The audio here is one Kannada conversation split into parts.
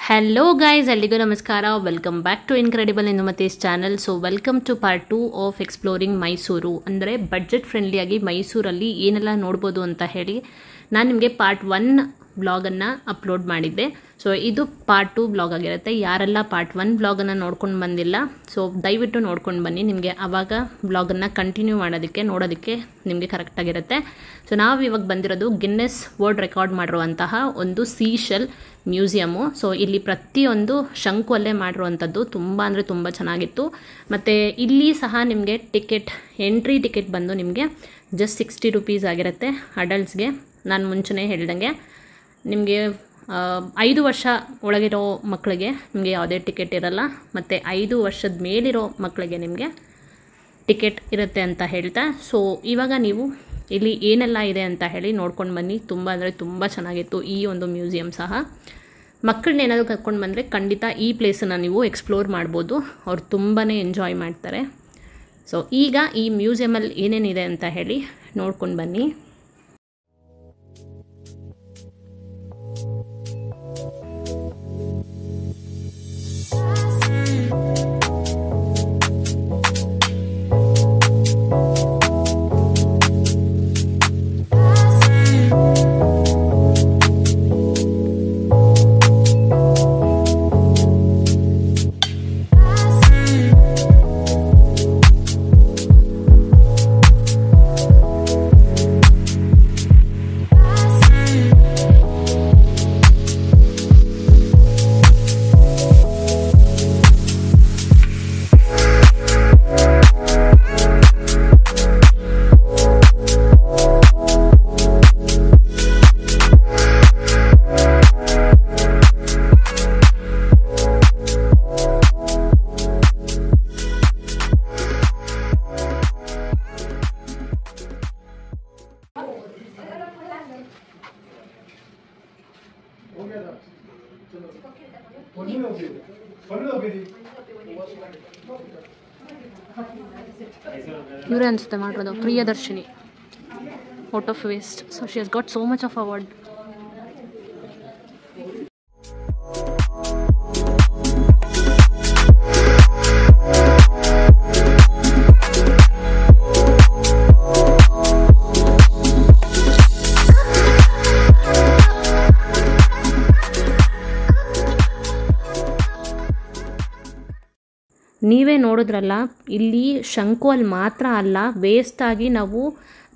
Hello guys, ಎಲ್ಲಿಗೂ ನಮಸ್ಕಾರ. Welcome back to incredible informative channel. So welcome to part 2 of exploring Mysuru. ಅಂದರೆ ಬಡ್ಜೆಟ್ ಫ್ರೆಂಡ್ಲಿಯಾಗಿ ಮೈಸೂರಲ್ಲಿ ಏನೆಲ್ಲ ನೋಡ್ಬೋದು ಅಂತ ಹೇಳಿ ನಾನು ನಿಮಗೆ ಪಾರ್ಟ್ 1 ಬ್ಲಾಗನ್ನು ಅಪ್ಲೋಡ್ ಮಾಡಿದ್ದೆ. ಸೊ ಇದು ಪಾರ್ಟ್ 2 ಬ್ಲಾಗ್ ಆಗಿರುತ್ತೆ. ಯಾರೆಲ್ಲ ಪಾರ್ಟ್ 1 ಬ್ಲಾಗನ್ನು ನೋಡ್ಕೊಂಡು ಬಂದಿಲ್ಲ, ಸೊ ದಯವಿಟ್ಟು ನೋಡ್ಕೊಂಡು ಬನ್ನಿ. ನಿಮಗೆ ಆವಾಗ ಬ್ಲಾಗನ್ನು ಕಂಟಿನ್ಯೂ ಮಾಡೋದಕ್ಕೆ ನೋಡೋದಕ್ಕೆ ನಿಮಗೆ ಕರೆಕ್ಟಾಗಿರುತ್ತೆ. ಸೊ ನಾವು ಇವಾಗ ಬಂದಿರೋದು ಗಿನ್ನೆಸ್ ವರ್ಲ್ಡ್ ರೆಕಾರ್ಡ್ ಮಾಡಿರುವಂತಹ ಒಂದು ಸೀಶೆಲ್ ಮ್ಯೂಸಿಯಮ್ಮು. ಸೊ ಇಲ್ಲಿ ಪ್ರತಿಯೊಂದು ಶಂಕುವಲ್ಲೇ ಮಾಡಿರುವಂಥದ್ದು ತುಂಬ ಅಂದರೆ ತುಂಬ ಚೆನ್ನಾಗಿತ್ತು. ಮತ್ತು ಇಲ್ಲಿ ಸಹ ನಿಮಗೆ ಎಂಟ್ರಿ ಟಿಕೆಟ್ ಬಂದು ನಿಮಗೆ ಜಸ್ಟ್ 60 ರೂಪೀಸ್ ಆಗಿರುತ್ತೆ ಅಡಲ್ಟ್ಸ್ಗೆ. ನಾನು ಮುಂಚೆನೇ ಹೇಳ್ದಂಗೆ ನಿಮಗೆ 5 ವರ್ಷ ಒಳಗಿರೋ ಮಕ್ಕಳಿಗೆ ನಿಮಗೆ ಯಾವುದೇ ಟಿಕೆಟ್ ಇರಲ್ಲ, ಮತ್ತು 5 ವರ್ಷದ ಮೇಲಿರೋ ಮಕ್ಕಳಿಗೆ ನಿಮಗೆ ಟಿಕೆಟ್ ಇರುತ್ತೆ ಅಂತ ಹೇಳ್ತಾ, ಸೊ ಇವಾಗ ನೀವು ಇಲ್ಲಿ ಏನೆಲ್ಲ ಇದೆ ಅಂತ ಹೇಳಿ ನೋಡ್ಕೊಂಡು ಬನ್ನಿ. ತುಂಬ ಅಂದರೆ ತುಂಬ ಚೆನ್ನಾಗಿತ್ತು ಈ ಒಂದು ಮ್ಯೂಸಿಯಂ ಸಹ. ಮಕ್ಕಳನ್ನ ಏನಾದರೂ ಕರ್ಕೊಂಡು ಬಂದರೆ ಖಂಡಿತ ಈ ಪ್ಲೇಸನ್ನು ನೀವು ಎಕ್ಸ್ಪ್ಲೋರ್ ಮಾಡ್ಬೋದು. ಅವ್ರು ತುಂಬಾ ಎಂಜಾಯ್ ಮಾಡ್ತಾರೆ. ಸೊ ಈಗ ಈ ಮ್ಯೂಸಿಯಮಲ್ಲಿ ಏನೇನಿದೆ ಅಂತ ಹೇಳಿ ನೋಡ್ಕೊಂಡು ಬನ್ನಿ. ಇವರೇ ಅನಿಸುತ್ತೆ ಮಾಡಿರೋದು Priyadarshini out of waste. So she has got so much of award. ನೀವೇ ನೋಡಿದ್ರಲ್ಲ, ಇಲ್ಲಿ ಶಂಕುವಲ್ಲಿ ಮಾತ್ರ ಅಲ್ಲ, ವೇಸ್ಟಾಗಿ ನಾವು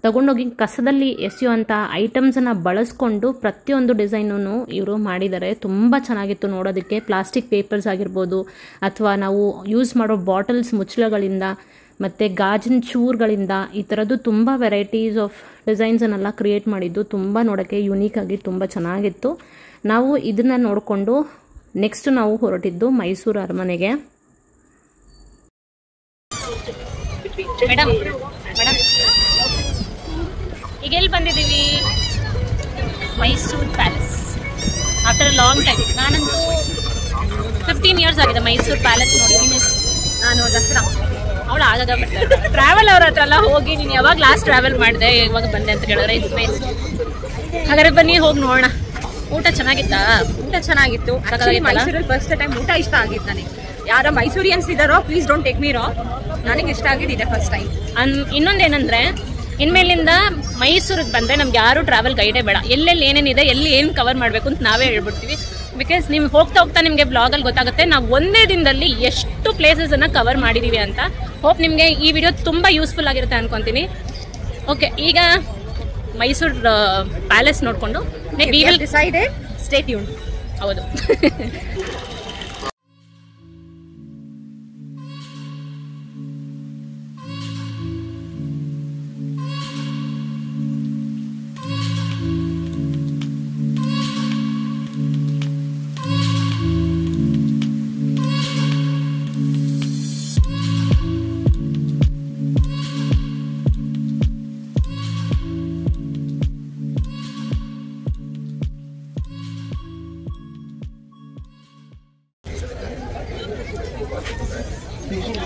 ತಗೊಂಡೋಗಿ ಕಸದಲ್ಲಿ ಎಸೆಯುವಂಥ ಐಟಮ್ಸನ್ನು ಬಳಸ್ಕೊಂಡು ಪ್ರತಿಯೊಂದು ಡಿಸೈನೂ ಇವರು ಮಾಡಿದ್ದಾರೆ. ತುಂಬ ಚೆನ್ನಾಗಿತ್ತು ನೋಡೋದಕ್ಕೆ. ಪ್ಲಾಸ್ಟಿಕ್ ಪೇಪರ್ಸ್ ಆಗಿರ್ಬೋದು, ಅಥವಾ ನಾವು ಯೂಸ್ ಮಾಡೋ ಬಾಟಲ್ಸ್ ಮುಚ್ಚಳಗಳಿಂದ, ಮತ್ತು ಗಾಜಿನ ಚೂರುಗಳಿಂದ, ಈ ಥರದ್ದು ತುಂಬ ವೆರೈಟೀಸ್ ಆಫ್ ಡಿಸೈನ್ಸನ್ನೆಲ್ಲ ಕ್ರಿಯೇಟ್ ಮಾಡಿದ್ದು ತುಂಬ ನೋಡೋಕ್ಕೆ ಯುನೀಕಾಗಿ ತುಂಬ ಚೆನ್ನಾಗಿತ್ತು. ನಾವು ಇದನ್ನು ನೋಡಿಕೊಂಡು ನೆಕ್ಸ್ಟ್ ನಾವು ಹೊರಟಿದ್ದು ಮೈಸೂರು ಅರಮನೆಗೆ. ಮೇಡಮ್ ಈಗ ಎಲ್ಲಿ ಬಂದಿದ್ದೀವಿ? Mysuru palace. After a long time. ನಾನಂತೂ 15 ಇಯರ್ಸ್ ಆಗಿದೆ ಮೈಸೂರು ಪ್ಯಾಲೇಸ್ ನೋಡಿದ್ದೀನಿ. ನಾನು ದಸರಾ ಅವಳು ಆಗಾಗ ಟ್ರಾವೆಲ್ ಅವ್ರ ಹತ್ರ ಎಲ್ಲ ಹೋಗಿ, ನೀನು ಯಾವಾಗ ಲಾಸ್ಟ್ ಟ್ರಾವೆಲ್ ಮಾಡಿದೆ, ಯಾವಾಗ ಬಂದೆ ಅಂತ ಕೇಳಿದ್ರೆ ಇಟ್ಸ್ ವೇಸ್. ಹಾಗಾದ್ರೆ ಬನ್ನಿ ಹೋಗಿ ನೋಡೋಣ. ಊಟ ಚೆನ್ನಾಗಿತ್ತಾ? ಊಟ ಚೆನ್ನಾಗಿತ್ತು. ಮೈಸೂರಲ್ಲಿ ಫಸ್ಟ್ ಟೈಮ್ ಊಟ ಇಷ್ಟ ಆಗಿತ್ತು ನನಗೆ. ಯಾರ ಮೈಸೂರಿಯನ್ಸ್ ಇದ್ದಾರೋ please don't take me wrong, ನನಗೆ ಇಷ್ಟ ಆಗಿದ್ದಿದೆ ಫಸ್ಟ್ ಟೈಮ್. ಇನ್ನೊಂದೇನಂದ್ರೆ, ಇನ್ಮೇಲಿಂದ ಮೈಸೂರಿಗೆ ಬಂದರೆ ನಮ್ಗೆ ಯಾರು ಟ್ರಾವೆಲ್ ಗೈಡೇ ಬೇಡ. ಎಲ್ಲೆಲ್ಲಿ ಏನೇನಿದೆ, ಎಲ್ಲಿ ಏನು ಕವರ್ ಮಾಡಬೇಕು ಅಂತ ನಾವೇ ಹೇಳ್ಬಿಡ್ತೀವಿ. ಬಿಕಾಸ್ ನೀವು ಹೋಗ್ತಾ ನಿಮಗೆ ಬ್ಲಾಗಲ್ಲಿ ಗೊತ್ತಾಗುತ್ತೆ ನಾವು ಒಂದೇ ದಿನದಲ್ಲಿ ಎಷ್ಟು ಪ್ಲೇಸಸನ್ನು ಕವರ್ ಮಾಡಿದ್ದೀವಿ ಅಂತ. ಹೋಪ್ ನಿಮಗೆ ಈ ವಿಡಿಯೋ ತುಂಬ ಯೂಸ್ಫುಲ್ ಆಗಿರುತ್ತೆ ಅನ್ಕೊತೀನಿ. ಓಕೆ, ಈಗ ಮೈಸೂರು ಪ್ಯಾಲೇಸ್ ನೋಡಿಕೊಂಡು ಡಿಸೈಡೆಡ್ ಸ್ಟೇ ಟ್ಯೂನ್. ಹೌದು.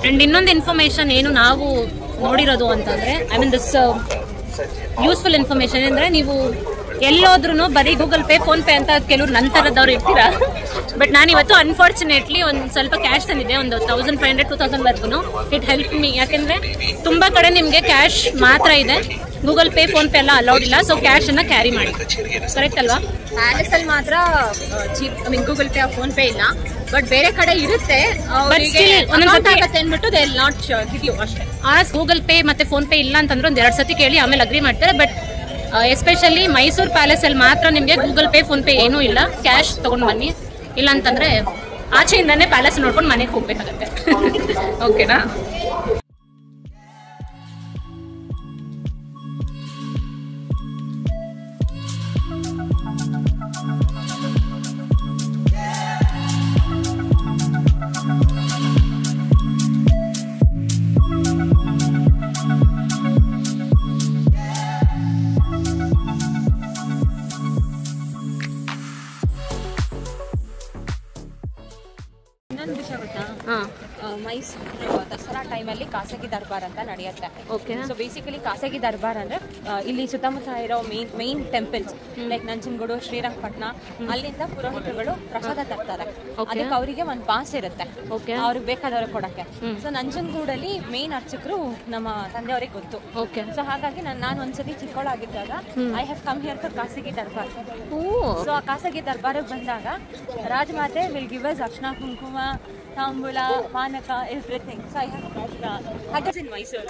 ಆ್ಯಂಡ್ ಇನ್ನೊಂದು ಇನ್ಫಾರ್ಮೇಷನ್ ಏನು ನಾವು ನೋಡಿರೋದು ಅಂತಂದರೆ, I mean this useful information ಅಂದರೆ, ನೀವು ಎಲ್ಲೋದ್ರೂ ಬರೀ ಗೂಗಲ್ ಪೇ, ಫೋನ್ ಪೇ ಅಂತ ಕೆಲವ್ರು ನಂತರದವ್ರು ಇರ್ತೀರಾ, ಬಟ್ ನಾನು ಇವತ್ತು ಅನ್ಫಾರ್ಚುನೇಟ್ಲಿ ಒಂದು ಸ್ವಲ್ಪ ಕ್ಯಾಶ್ ತಂದಿದ್ದೆ, ಒಂದು 1500 2000 ವರ್ಗು. ಇಟ್ ಹೆಲ್ಪ್ ಮೀ, ಯಾಕೆಂದ್ರೆ ತುಂಬಾ ಕಡೆ ನಿಮಗೆ ಕ್ಯಾಶ್ ಮಾತ್ರ ಇದೆ, ಗೂಗಲ್ ಪೇ ಫೋನ್ ಪೇ ಎಲ್ಲ ಅಲೌಡ್ ಇಲ್ಲ. ಸೊ ಕ್ಯಾಶ್ ಅನ್ನ ಕ್ಯಾರಿ ಮಾಡಿ, ಕರೆಕ್ಟ್ ಅಲ್ವಾ? ಪ್ಯಾಲೇಸ್ ಅಲ್ಲಿ ಮಾತ್ರ cheap Google pay PhonePe ಇಲ್ಲ, ಬಟ್ ಬೇರೆ ಕಡೆ ಇರುತ್ತೆ. ಅಂದ್ಬಿಟ್ಟು they will not give you ಅಷ್ಟೇ. ಗೂಗಲ್ ಪೇ ಮತ್ತೆ ಫೋನ್ ಪೇ ಇಲ್ಲ ಅಂತಂದ್ರೆ ಒಂದ್ 2 ಸತಿ ಕೇಳಿ ಆಮೇಲೆ ಅಗ್ರಿ ಮಾಡ್ತಾರೆ. ಬಟ್ ಎಸ್ಪೆಷಲಿ ಮೈಸೂರು ಪ್ಯಾಲೇಸ್ ಅಲ್ಲಿ ಮಾತ್ರ ನಿಮಗೆ ಗೂಗಲ್ ಪೇ ಫೋನ್ ಪೇ ಏನೂ ಇಲ್ಲ, ಕ್ಯಾಶ್ ತಗೊಂಡು ಬನ್ನಿ. ಇಲ್ಲ ಅಂತಂದ್ರೆ ಆಚೆಯಿಂದಾನೇ ಪ್ಯಾಲೇಸ್ ನೋಡ್ಕೊಂಡು ಮನೆಗೆ ಹೋಗ್ಬೇಕಾಗತ್ತೆ. ಓಕೆನಾ? ಇನ್ನೊಂದು ವಿಷಯ ಗೊತ್ತಾ, ಮೈಸೂರು ದಸರಾ ಟೈಮಲ್ಲಿ ಖಾಸಗಿ ದರ್ಬಾರ್ ಅಂತ ನಡೆಯುತ್ತೆ. ಸೊ ಬೇಸಿಕಲಿ ಖಾಸಗಿ ದರ್ಬಾರ್ ಅಂದ್ರೆ ಇಲ್ಲಿ ಸುತ್ತಮುತ್ತ ಇರೋ main temples like Nanjangud, Srirangapatna, ಅಲ್ಲಿಂದ ಪುರೋಹಿತರುಗಳು ಪ್ರಸಾದ ತರ್ತಾರೆ. ಅದಕ್ಕೆ ಅವರಿಗೆ ಒಂದು ಪಾಸ್ ಇರುತ್ತೆ, ಅವ್ರಿಗೆ ಬೇಕಾದವ್ರಿಗೆ ಕೊಡಕ್ಕೆ. ಸೊ ನಂಜನಗೂಡಲ್ಲಿ ಮೇನ್ ಅರ್ಚಕರು ನಮ್ಮ ತಂದೆಯವ್ರಿಗೆ ಗೊತ್ತು. ಸೊ ಹಾಗಾಗಿ ನಾನು ಒಂದ್ಸತಿ ಚಿಕ್ಕವಳಾಗಿದ್ದಾಗ I have come here for ಖಾಸಗಿ ದರ್ಬಾರ್. ಸೊ ಆ ಖಾಸಗಿ ದರ್ಬಾರಿಗೆ ಬಂದಾಗ ರಾಜಮಾತೆ ವಿಲ್ ಗಿವ್ ಅಸ್ ಅರ್ಶನ, ಕುಂಕುಮ, ತಾಂಬೂಲ, ಪಾನಕ, everything. So I have that in Mysore.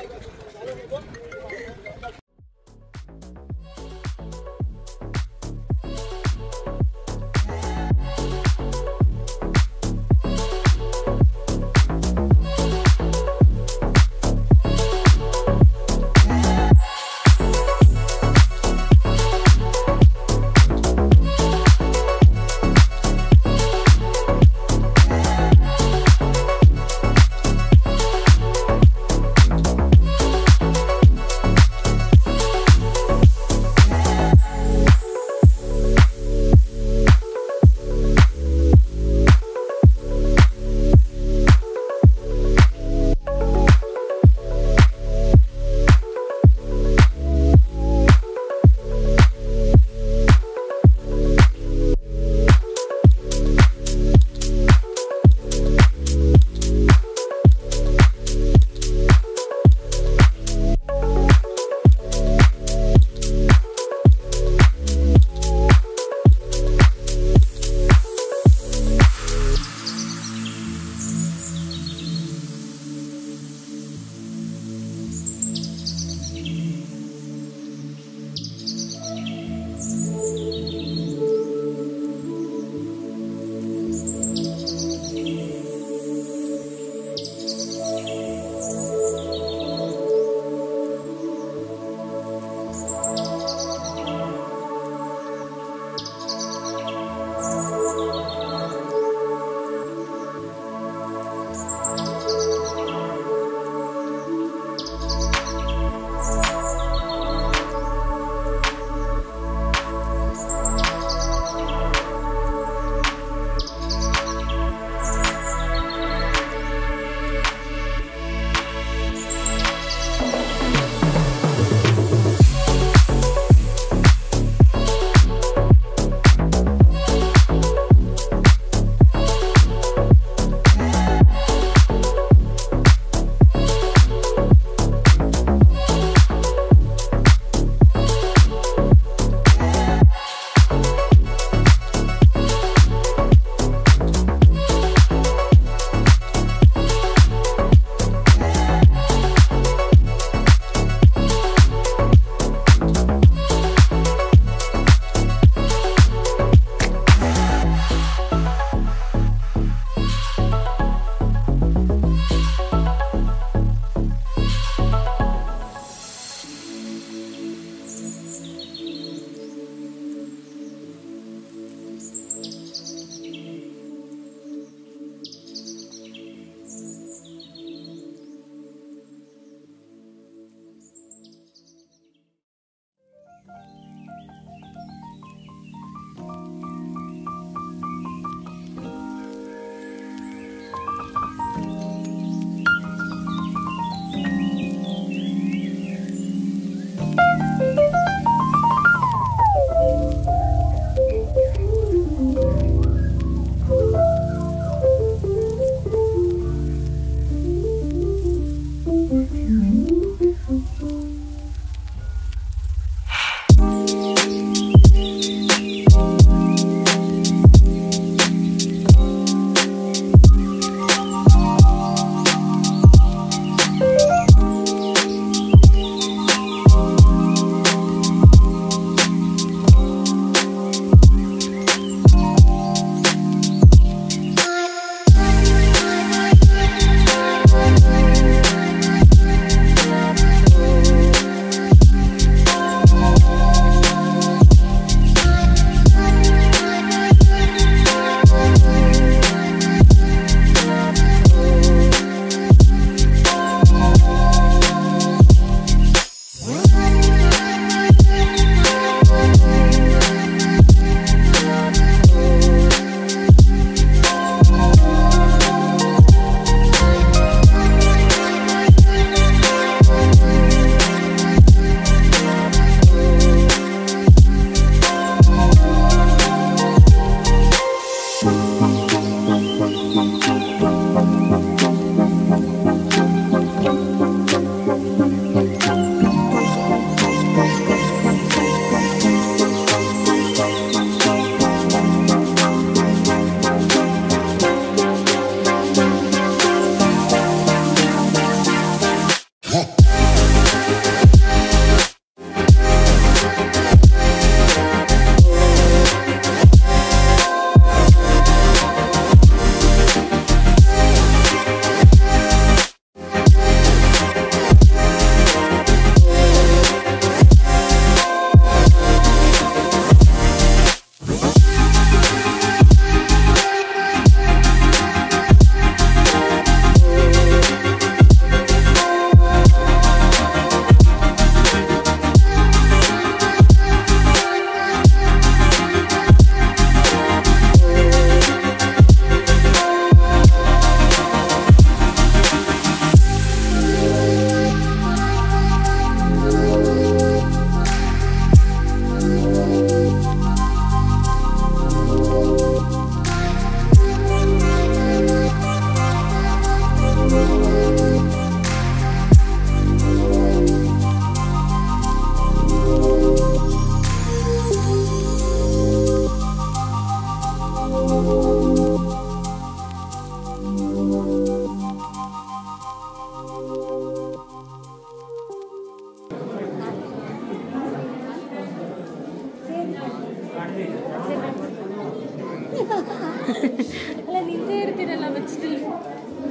ನಿದ್ದೆ ಇರ್ತೀರಲ್ಲ ಬಚ್ಚಿದಲ್ಲಿ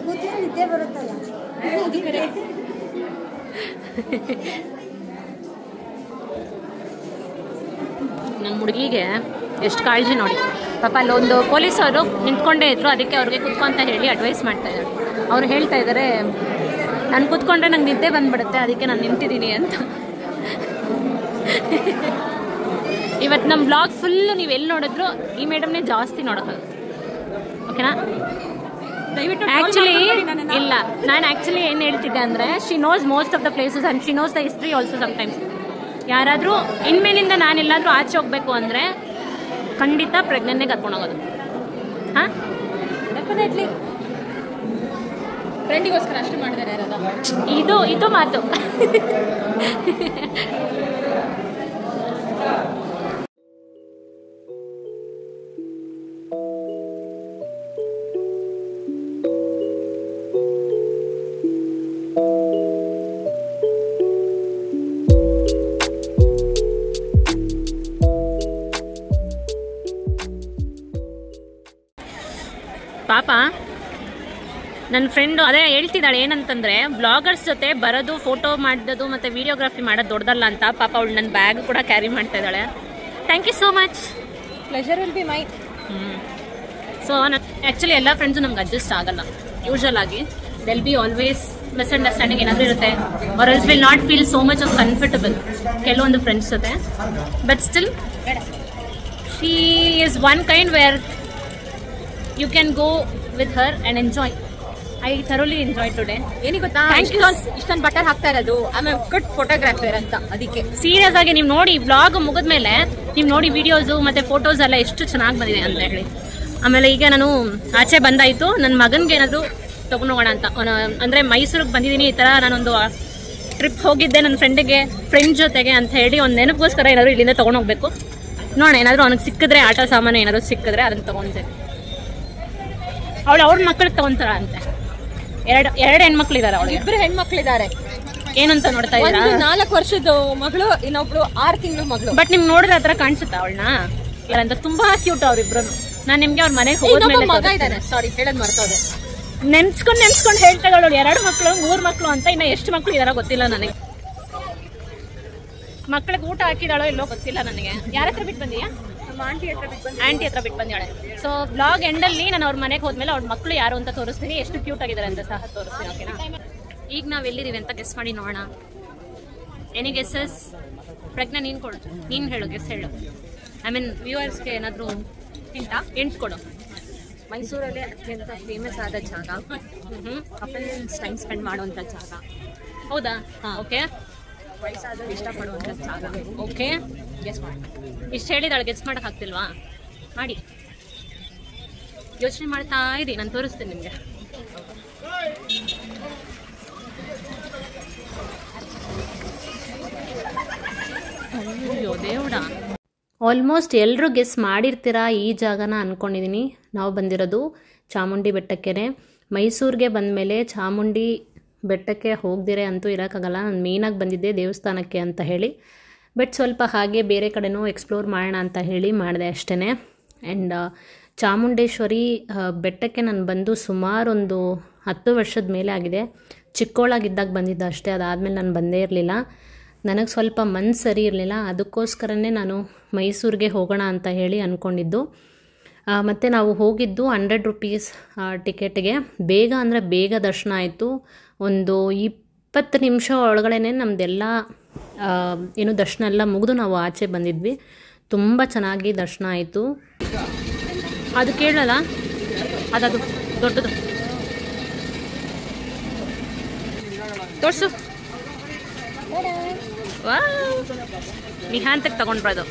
ಕೂತ್ರೆ ನಿದ್ದೆ ಬರುತ್ತಲ್ಲ. ನಮ್ಮ ಹುಡುಗಿಗೆ ಎಷ್ಟು ಕಾಳಜಿ ನೋಡಿ. ಪಾಪ ಅಲ್ಲೊಂದು ಪೊಲೀಸವರು ನಿಂತ್ಕೊಂಡೇ ಇದ್ರು, ಅದಕ್ಕೆ ಅವ್ರಿಗೆ ಕುತ್ಕೊಂತ ಹೇಳಿ ಅಡ್ವೈಸ್ ಮಾಡ್ತಾ ಇದ್ದಾರೆ. ಅವ್ರು ಹೇಳ್ತಾ ಇದ್ದಾರೆ, ನಾನು ಕುತ್ಕೊಂಡ್ರೆ ನಂಗೆ ನಿದ್ದೆ ಬಂದ್ಬಿಡುತ್ತೆ, ಅದಕ್ಕೆ ನಾನು ನಿಂತಿದ್ದೀನಿ ಅಂತ. ಇವತ್ತು ನಮ್ಮ ಬ್ಲಾಗ್ ಫುಲ್ಲು ನೀವು ಎಲ್ಲಿ ನೋಡಿದ್ರು ಈ ಮೇಡಮ್ನೇ ಜಾಸ್ತಿ ನೋಡೋದು, ಓಕೆನಾ? ದಯವಿಟ್ಟು ಆ್ಯಕ್ಚುಲಿ ಇಲ್ಲ, ನಾನು ಆ್ಯಕ್ಚುಲಿ ಏನು ಹೇಳ್ತಿದ್ದೆ ಅಂದರೆ, she nose most of the places and she nose the history also sometimes. ಯಾರಾದರೂ ಇನ್ಮೇಲಿಂದ ನಾನೆಲ್ಲಾದರೂ ಆಚೆ ಹೋಗ್ಬೇಕು ಅಂದರೆ ಖಂಡಿತ ಪ್ರಜ್ಞೆನೇ ಕರ್ಕೊಂಡು ಹೋಗೋದು. ಹಾಂ, ಡೆಫಿನೆಟ್ಲಿ ಫ್ರೆಂಡಿಗೋಸ್ಕರ ಅಷ್ಟು ಮಾಡಿದ್ದಾರೆ ಯಾರಾದ ಇದು ಮಾತು. ಪಾಪ ನನ್ನ ಫ್ರೆಂಡು ಅದೇ ಹೇಳ್ತಿದ್ದಾಳೆ ಏನಂತಂದರೆ, ಬ್ಲಾಗರ್ಸ್ ಜೊತೆ ಬರೋದು, ಫೋಟೋ ಮಾಡೋದು ಮತ್ತು ವೀಡಿಯೋಗ್ರಫಿ ಮಾಡೋದು ದೊಡ್ಡದಲ್ಲ ಅಂತ. ಪಾಪ ಅವಳು ನನ್ನ ಬ್ಯಾಗ್ ಕೂಡ ಕ್ಯಾರಿ ಮಾಡ್ತಾ ಇದ್ದಾಳೆ. Thank you so much. Pleasure will be mine. So actually ಎಲ್ಲ ಫ್ರೆಂಡ್ಸು ನಮ್ಗೆ ಅಡ್ಜಸ್ಟ್ ಆಗಲ್ಲ. ಯೂಶಲ್ ಆಗಿ ದೆಲ್ ಬಿ ಆಲ್ವೇಸ್ ಮಿಸ್ಅಂಡರ್ಸ್ಟ್ಯಾಂಡಿಂಗ್ ಏನಾದರೂ ಇರುತ್ತೆ, or else will not feel so much of comfortable ಕೆಲವೊಂದು ಫ್ರೆಂಡ್ಸ್ ಜೊತೆ. But still she is one kind where you can go with her and enjoy. I thoroughly enjoyed today. ಏನಿ ಗೊತ್ತಾ, ಇಷ್ಟೊಂದು ಬಟರ್ ಹಾಕ್ತಾ ಇರೋದು I am A good photographer ಅಂತ. ಅದಕ್ಕೆ ಸೀರಿಯಸ್ ಆಗಿ ನೀವು ನೋಡಿ, ವ್ಲಾಗ್ ಮುಗಿದ್ಮೇಲೆ ನೀವು ನೋಡಿ ವಿಡಿಯೋಸು ಮತ್ತು ಫೋಟೋಸ್ ಎಲ್ಲ ಎಷ್ಟು ಚೆನ್ನಾಗಿ ಬಂದಿದೆ ಅಂತ ಹೇಳಿ. ಆಮೇಲೆ ಈಗ ನಾನು ಆಚೆ ಬಂದಾಯಿತು, ನನ್ನ ಮಗನಿಗೆ ಏನಾದರೂ ತೊಗೊಂಡೋಗೋಣ ಅಂತ. ಅಂದರೆ ಮೈಸೂರಿಗೆ ಬಂದಿದ್ದೀನಿ, ಈ ಥರ ನಾನೊಂದು ಟ್ರಿಪ್ ಹೋಗಿದ್ದೆ ನನ್ನ ಫ್ರೆಂಡ್ ಜೊತೆಗೆ ಅಂತ ಹೇಳಿ ಒಂದು ನೆನಪುಗೋಸ್ಕರ ಏನಾದರೂ ಇಲ್ಲಿಂದ ತೊಗೊಂಡೋಗ್ಬೇಕು. ನೋಡೋಣ, ಏನಾದರೂ ಅವನಿಗೆ ಸಿಕ್ಕಿದ್ರೆ, ಆಟ ಸಾಮಾನು ಏನಾದರೂ ಸಿಕ್ಕಿದ್ರೆ ಅದನ್ನು ತೊಗೊಂಡೆ. ಅವ್ರ ಮಕ್ಕಳಿಗೆ ತಗೊಂತಾರ ಅಂತೆ. ಎರಡು ಹೆಣ್ಮಕ್ಳಿದಾರೆ, ಅವಳು ಇಬ್ಬರು ಹೆಣ್ಮಕ್ಳಿದ್ದಾರೆ. ಏನಂತ ನೋಡ್ತಾ ಇದ್ದೀರಾ? 4 ವರ್ಷದ ಮಗಳು, ಇನ್ನೊಬ್ಳು 6 ತಿಂಗಳ ಮಗಳು. ಬಟ್ ನಿಮ್ಗೆ ನೋಡಿದ್ರೆ ಹತ್ರ ಕಾಣಿಸುತ್ತಾ ಅವಳನ್ನ? ಯಾರಂತ ತುಂಬಾ ಕ್ಯೂಟ್ ಅವ್ರಿಬ್ರು. ನಾನು ನಿಮ್ಗೆ ಅವ್ರ ಮನೆಗೆ ಹೋದ್ಮೇಲೆ ಮಗ ಇದ್ದಾನೆ, ಸಾರಿ ಹೇಳೋದು ಮರ್ತೋದೆ. ನೆನ್ಸ್ಕೊಂಡು ಹೇಳ್ತಾ ಇದ್ದಾಳು, 2 ಮಕ್ಕಳು 3 ಮಕ್ಕಳು ಅಂತ. ಇನ್ನ ಎಷ್ಟು ಮಕ್ಕಳು ಇದಾರ ಗೊತ್ತಿಲ್ಲ ನನಗೆ. ಮಕ್ಕಳಿಗೆ ಊಟ ಹಾಕಿದಾಳೋ ಇಲ್ಲೋ ಗೊತ್ತಿಲ್ಲ ನನಗೆ. ಯಾರ ಹತ್ರ ಬಿಟ್ಟು ಬಂದೀಯಾ? ಆಂಟಿ ಹತ್ರ ಬಿಟ್ಟು ಬಂದಿದ್ದಾಳೆ. ಸೊ ಬ್ಲಾಗ್ ಎಂಡಲ್ಲಿ ನಾನು ಅವ್ರ ಮನೆಗೆ ಹೋದ್ಮೇಲೆ ಅವ್ರ ಮಕ್ಕಳು ಯಾರು ಅಂತ ತೋರಿಸ್ತೀನಿ, ಎಷ್ಟು ಕ್ಯೂಟ್ ಆಗಿದ್ದಾರೆ ಅಂತ ಸಹ ತೋರಿಸ್ತೀನಿ, ಓಕೆನಾ? ಈಗ ನಾವು ಎಲ್ಲಿದ್ದೀವಿ ಅಂತ ಗೆಸ್ ಮಾಡಿ ನೋಡೋಣ. Any guesses? ಪ್ರಜ್ಞಾ ನೀನು ಹೇಳು, ಗೆಸ್ ಹೇಳು. ಐ ಮೀನ್ ವ್ಯೂವರ್ಸ್ಗೆ ಏನಾದರೂ ಎಂಟು ಕೊಡು. ಮೈಸೂರಲ್ಲಿ ಅತ್ಯಂತ ಫೇಮಸ್ ಆದ ಜಾಗ, ಕಪಲ್ಸ್ ಟೈಮ್ ಸ್ಪೆಂಡ್ ಮಾಡುವಂಥ ಜಾಗ. ಹೌದಾ? ಓಕೆ. ವಯಸ್ಸಾದವ್ರು ಇಷ್ಟಪಡುವಂಥ ಜಾಗ. ಓಕೆ, ಗೆಸ್ ಮಾಡಿ. ಇಷ್ಟು ಹೇಳಿದಾಳೆ, ಗೆಸ್ ಮಾಡೋಕೆ ಆಗ್ತಿಲ್ವಾ? ಮಾಡಿ, ಯೋಚನೆ ಮಾಡ್ತಾ ಇರಿ, ನಾನು ತೋರಿಸ್ತೀನಿ ನಿಮಗೆ. ಅಯ್ಯೋ ದೇವ್ಡ, ಆಲ್ಮೋಸ್ಟ್ ಎಲ್ಲರೂ ಗೆಸ್ ಮಾಡಿರ್ತೀರಾ ಈ ಜಾಗನ ಅಂದ್ಕೊಂಡಿದ್ದೀನಿ. ನಾವು ಬಂದಿರೋದು ಚಾಮುಂಡಿ ಬೆಟ್ಟಕ್ಕೆ. ಮೈಸೂರಿಗೆ ಬಂದಮೇಲೆ ಚಾಮುಂಡಿ ಬೆಟ್ಟಕ್ಕೆ ಹೋಗದಿರೇ ಅಂತೂ ಇರೋಕ್ಕಾಗಲ್ಲ. ನಾನು ಮೇಯ್ನಾಗಿ ಬಂದಿದ್ದೆ ದೇವಸ್ಥಾನಕ್ಕೆ ಅಂತ ಹೇಳಿ, ಬಟ್ ಸ್ವಲ್ಪ ಹಾಗೆ ಬೇರೆ ಕಡೆನೂ ಎಕ್ಸ್ಪ್ಲೋರ್ ಮಾಡೋಣ ಅಂತ ಹೇಳಿ ಮಾಡಿದೆ ಅಷ್ಟೇ. ಆ್ಯಂಡ್ ಚಾಮುಂಡೇಶ್ವರಿ ಬೆಟ್ಟಕ್ಕೆ ನಾನು ಬಂದು ಸುಮಾರು ಒಂದು 10 ವರ್ಷದ ಮೇಲೆ ಆಗಿದೆ. ಚಿಕ್ಕವಳಾಗಿದ್ದಾಗ ಬಂದಿದ್ದ ಅಷ್ಟೇ, ಅದಾದಮೇಲೆ ನಾನು ಬಂದೇ ಇರಲಿಲ್ಲ. ನನಗೆ ಸ್ವಲ್ಪ ಮನಸ್ಸು ಸರಿ ಇರಲಿಲ್ಲ, ಅದಕ್ಕೋಸ್ಕರನೇ ನಾನು ಮೈಸೂರಿಗೆ ಹೋಗೋಣ ಅಂತ ಹೇಳಿ ಅಂದ್ಕೊಂಡಿದ್ದು. ಮತ್ತು ನಾವು ಹೋಗಿದ್ದು 100 ರೂಪೀಸ್ ಟಿಕೆಟ್ಗೆ. ಬೇಗ ಅಂದರೆ ಬೇಗ ದರ್ಶನ ಆಯಿತು. ಒಂದು 20 ನಿಮಿಷ ಒಳಗಡೆ ನಮ್ಮದೆಲ್ಲ ಏನು ದರ್ಶನ ಎಲ್ಲ ಮುಗಿದು ನಾವು ಆಚೆ ಬಂದಿದ್ವಿ. ತುಂಬ ಚೆನ್ನಾಗಿ ದರ್ಶನ ಆಯಿತು. ಅದು ಕೇಳಲ್ಲ, ಅದದು ದೊಡ್ಡದು ತೋರಿಸು. ವಾ, ನಿಹಾಂತಕ್ಕೆ ತಗೊಂಡ್ಬರೋದು.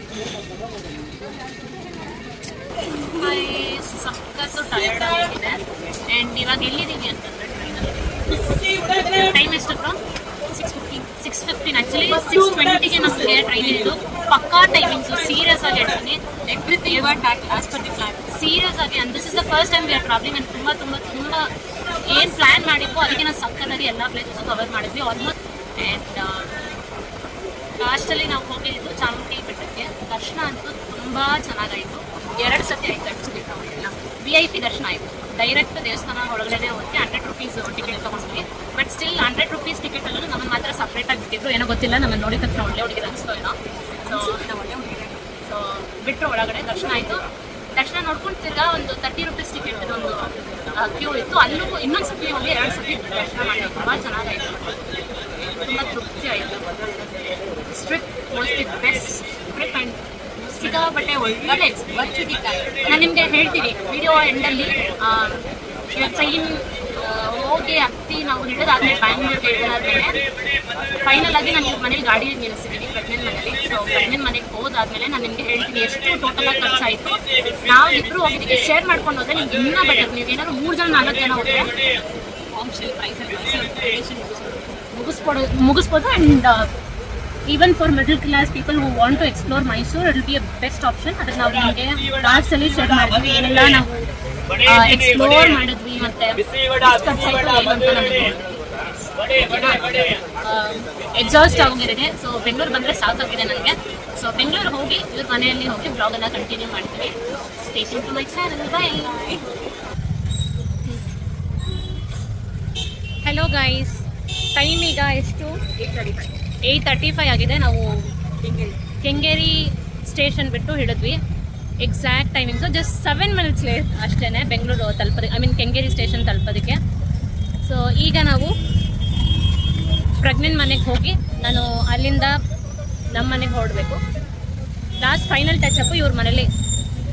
ಸಕ್ಕತ್ತು ಟಯರ್ಡ್ ಆಗಿದೆ. ಆ್ಯಂಡ್ ಇವಾಗ ಎಲ್ಲಿದ್ದೀವಿ ಅಂತಂದರೆ ಟೈಮ್ ಎಷ್ಟು ಬ್ರೋ? 6:15 ಆ್ಯಕ್ಚುಲಿ 6:20ಗೆ ನಮಗೆ ಟ್ರೈನ್ ಇತ್ತು. ಪಕ್ಕಾ ಟೈಮಿಂಗ್ಸು, ಸೀರಿಯಸ್ ಆಗಿ ಹೇಳ್ತೀನಿ. Everything as per the plan, serious ಆಗಿ. And this is the first time we are travelling. And ತುಂಬ ತುಂಬ ತುಂಬ ಏನು ಪ್ಲ್ಯಾನ್ ಮಾಡಿದ್ವು ಅದಕ್ಕೆ ನಾವು ಸಕ್ಕತ್ತಾಗಿ ಎಲ್ಲ ಪ್ಲೇಸಸ್ಸು ಕವರ್ ಮಾಡಿದ್ವಿ ಆಲ್ಮೋಸ್ಟ್. ಆ್ಯಂಡ್ ಲಾಸ್ಟಲ್ಲಿ ನಾವು ಹೋಗಿದ್ದು ಚಾಮುಂಡಿ ಬೆಟ್ಟಕ್ಕೆ. ದರ್ಶನ ಅಂತೂ ತುಂಬ ಚೆನ್ನಾಗಾಯಿತು. 2 ಸತಿ ಆಯಿತು ಆ್ಯಕ್ಚುಲಿ. ಎಲ್ಲ VIP ದರ್ಶನ ಆಯಿತು. ಡೈರೆಕ್ಟ್ ದೇವಸ್ಥಾನ ಒಳಗಡೆ ಹೋಗಿ 100 ರೂಪೀಸ್ ಟಿಕೆಟ್ ತೊಗೊಂಡ್ವಿ. ಬಟ್ ಸ್ಟಿಲ್ 100 ರೂಪೀಸ್ ಟಿಕೆಟ್ ಅಲ್ಲೂ ನಮ್ಮನ್ನು ಮಾತ್ರ ಸಪ್ರೇಟಾಗಿ ಬಿಟ್ಟಿದ್ರು. ಏನೋ ಗೊತ್ತಿಲ್ಲ, ನಮ್ಮನ್ನು ನೋಡಿದ ತಕ್ಷಣ ಒಳ್ಳೆ ಹುಡುಗಿರು ಅನಿಸ್ತೋ ಏನೋ. ಸೊ ಒಳ್ಳೆ ಹುಡುಗಿರು ಸೊ ಬಿಟ್ಟರು ಒಳಗಡೆ. ದರ್ಶನ ಆಯಿತು. ದರ್ಶನ ನೋಡ್ಕೊಂಡು ತಿರ್ಗಾ ಒಂದು 30 ರೂಪೀಸ್ ಟಿಕೆಟ್ ಒಂದು ಕ್ಯೂ ಇತ್ತು. ಅಲ್ಲೂ ಇನ್ನೊಂದು ಸತಿ ಹೋಗಿ 2 ಸತಿ ದರ್ಶನ ಮಾಡಿದ್ವಿ. ತುಂಬ ಚೆನ್ನಾಗಾಯಿತು, ತುಂಬ ತೃಪ್ತಿ ಆಯಿತು. Trip was the best trip and ಸಿಕ್ಕಾಪಟ್ಟೆ ಒಳ್ಳೆ ಎಕ್ಸ್ಪೀರಿಯನ್ಸ್. ನಾನು ನಿಮಗೆ ಹೇಳ್ತೀನಿ ವಿಡಿಯೋ ಎಂಡಲ್ಲಿ. ಟ್ರೈನ್ ಹೋಗಿ ಹತ್ತಿ ನಾವು ಹಿಡಿದಾದ್ಮೇಲೆ ಬ್ಯಾಂಗ್ಳೂರ್ಗೆ ಹಿಡಿದಾದ್ಮೇಲೆ ಫೈನಲ್ ಆಗಿ ನಾನು ಮನೇಲಿ ಗಾಡಿ ನಿಲ್ಲಿಸಿದ್ದೀನಿ ಪ್ರೆಗ್ನೆಂಟ್ ಮನೇಲಿ. ಸೊ ಪ್ರೆಗ್ನೆಂಟ್ ಮನೆಗೆ ಹೋದಾದ್ಮೇಲೆ ನಾನು ನಿಮಗೆ ಹೇಳ್ತೀನಿ ಎಷ್ಟು ಟೋಟಲಾಗಿ ಖರ್ಚಾಯಿತು. ನಾವು ಇಬ್ಬರು ಹೋಗಿದ್ದೀವಿ, ಶೇರ್ ಮಾಡ್ಕೊಂಡು ಹೋದ್ರೆ ನಿಮ್ಗೆ ಇನ್ನೂ ಬೆಟರ್. ನೀವು ಏನಾದ್ರು 3 ಜನ 4 ಜನ ಹೋದರೆ ಮುಗಿಸ್ಬೋದು. And even for middle class people who want to explore Mysuru it will be a best option. ಅದಕ್ಕೆ ನಾವು ನಿಮಗೆ ಲಾಸ್ಟಲ್ಲಿ ಶೇರ್ ಮಾಡಿದ್ವಿ ಏನೆಲ್ಲ ನಾವು ಎಕ್ಸ್ಪ್ಲೋರ್ ಮಾಡಿದ್ವಿ ಮತ್ತೆ ಎಕ್ಸಾಸ್ಟ್ ಆಗೋಗಿದೆ. ಸೊ ಬೆಂಗಳೂರು ಬಂದರೆ ಸಾಕಾಗಿದೆ ನನಗೆ. ಸೊ ಬೆಂಗಳೂರು ಹೋಗಿ ಇವ್ರ ಮನೆಯಲ್ಲಿ ಹೋಗಿ ಬ್ಲಾಗ್ ಎಲ್ಲ ಕಂಟಿನ್ಯೂ ಮಾಡ್ತೀವಿ. Stay tune to my channel. Bye. Hello guys, time ಈಗ ಎಷ್ಟು? 8:35 ಆಗಿದೆ. ನಾವು ಕೆಂಗೇರಿ ಸ್ಟೇಷನ್ ಬಿಟ್ಟು ಹಿಡಿದ್ವಿ. Exact timings just 7 minutes late ಅಷ್ಟೇ ಬೆಂಗಳೂರು ತಲುಪೋದಕ್ಕೆ, ಐ ಮೀನ್ ಕೆಂಗೇರಿ ಸ್ಟೇಷನ್ ತಲುಪೋದಕ್ಕೆ. ಸೊ ಈಗ ನಾವು ಪ್ರೆಗ್ನೆಂಟ್ ಮನೆಗೆ ಹೋಗಿ ನಾನು ಅಲ್ಲಿಂದ ನಮ್ಮ ಮನೆಗೆ ಹೊರಡಬೇಕು. ಲಾಸ್ಟ್ ಫೈನಲ್ ಟಚಪ್ಪು ಇವ್ರ ಮನೇಲಿ